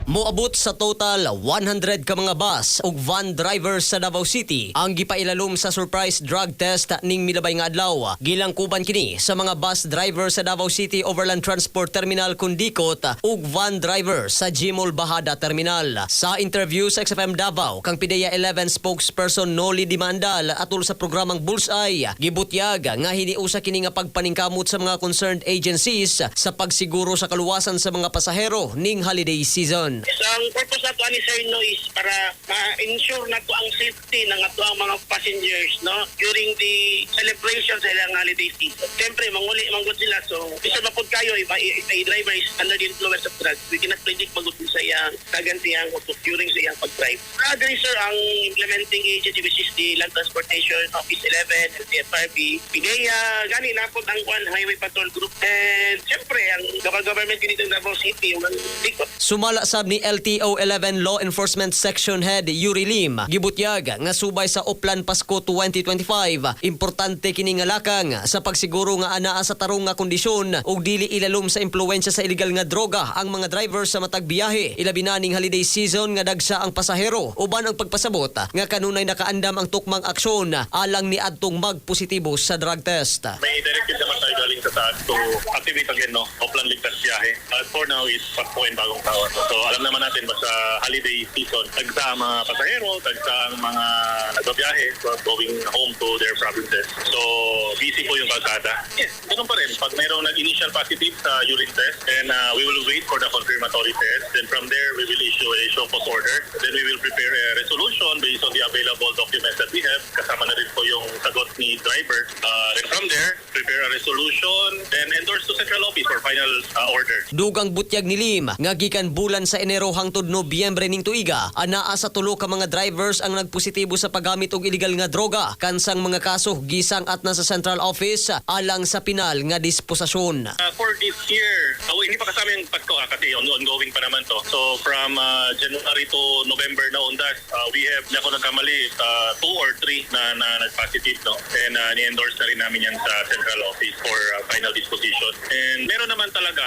Moabot sa total 100 ka mga bus ug van drivers sa Davao City ang gipailalom sa surprise drug test ning milabay nga adlaw. Gilangkuban kini sa mga bus driver sa Davao City Overland Transport Terminal Kundikot ug van driver sa Jimol Bahada Terminal. Sa interview sa XFM Davao kang PIDEA 11 spokesperson Noli Dimandal atol sa programang Bullseye, gibutyag nga hiniusa kini nga pagpaningkamot sa mga concerned agencies sa pagsiguro sa kaluwasan sa mga pasahero ning holiday season. So, ang purpose na to ni Sir No is para ma-ensure na to ang safety ng ato ang mga passengers no during the celebration sa ilang holiday season. Siyempre, manguli manggod sila. So, isa mapod kayo if a driver is under the influence of drugs, we cannot predict magod sa iyang kagantihan during sa iyang pag-drive. Agri sir, ang implementing agency which is the Land Transportation Office 11 and TFRB, PIDEA, gani na po ang Highway Patrol Group. And siyempre, ang local government ganito ng Davao City, yung dikot. Sumala sab ni LTO 11 Law Enforcement Section Head Yuri Lim, gibutyag nga subay sa Uplan Pasko 2025, importante kini nga lakang sa pagsiguro nga anaa sa tarong nga kondisyon ug dili ilalom sa impluwensya sa illegal nga droga ang mga driver sa matag biyahe. Ilabi na ning holiday season nga dagsa ang pasahero uban ang pagpasabot nga kanunay nakaandam ang tukmang aksyon alang ni adtong magpositibo sa drug test. May directive naman tayo galing sa taas to activate again, no? Uplan ligtas biyahe. For now is Pasko and bagong taon. So alam naman natin ba sa holiday season, tagsa ang mga pasahero, tagsa ang mga nagbabiyahe going home to their provinces. So busy po yung kalsada. Yes, ganun pa rin. Pag mayroong nag-initial positive sa urine test, then we will wait for the confirmatory test. Then from there, we will issue a show cause order. Then we will prepare a resolution based on the available documents that we have. Kasama na rin po yung sagot ni driver. Then from there, prepare a resolution, then endorse to central office for final order. Dugang butyag ni Lim nga gikan bulan sa Enero hangtod Nobyembre ning tuiga, anaa sa tulo ka mga drivers ang nagpositibo sa paggamit og illegal nga droga. Kansang mga kaso gisang at na sa central office alang sa pinal nga disposasyon. For this year, hindi pa kasama yung Pasko kasi ongoing pa naman to. So from January to November na undas, we have, na ako nagkamali, 2 or 3 na nag-positive, no? And ni-endorse na rin namin yan sa central office for final disposition. And meron naman talaga,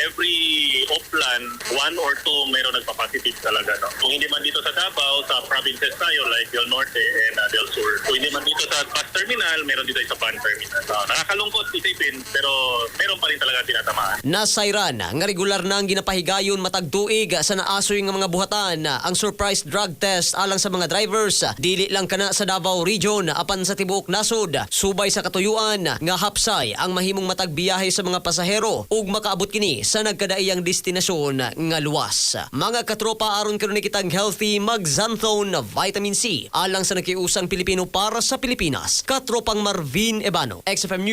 every Oplan, 1 or 2 meron nagpa-positive talaga, no? Kung hindi man dito sa Davao, sa provinces tayo like Del Norte and Del Sur. Kung hindi man dito sa bus terminal, meron dito sa van terminal. Nakakalungkot isipin, pero meron pa rin talaga tinatamaan. Nasayran nga regular na ang ginapahigayon matag tuig sa naasoy nga mga buhatan ang surprise drug test alang sa mga drivers. Dili lang kana sa Davao Region apan sa tibuok nasod. Subay sa katuyuan nga hapsay ang mahimong matag biyahe sa mga pasahero ug makaabot kini sa nagkadaiyang destinasyon nga luwas. Mga katropa, aron karon kitang healthy mag-Xanthone Vitamin C alang sa nakiusang Pilipino para sa Pilipinas. Katropang Marvin Ebano, XFM News.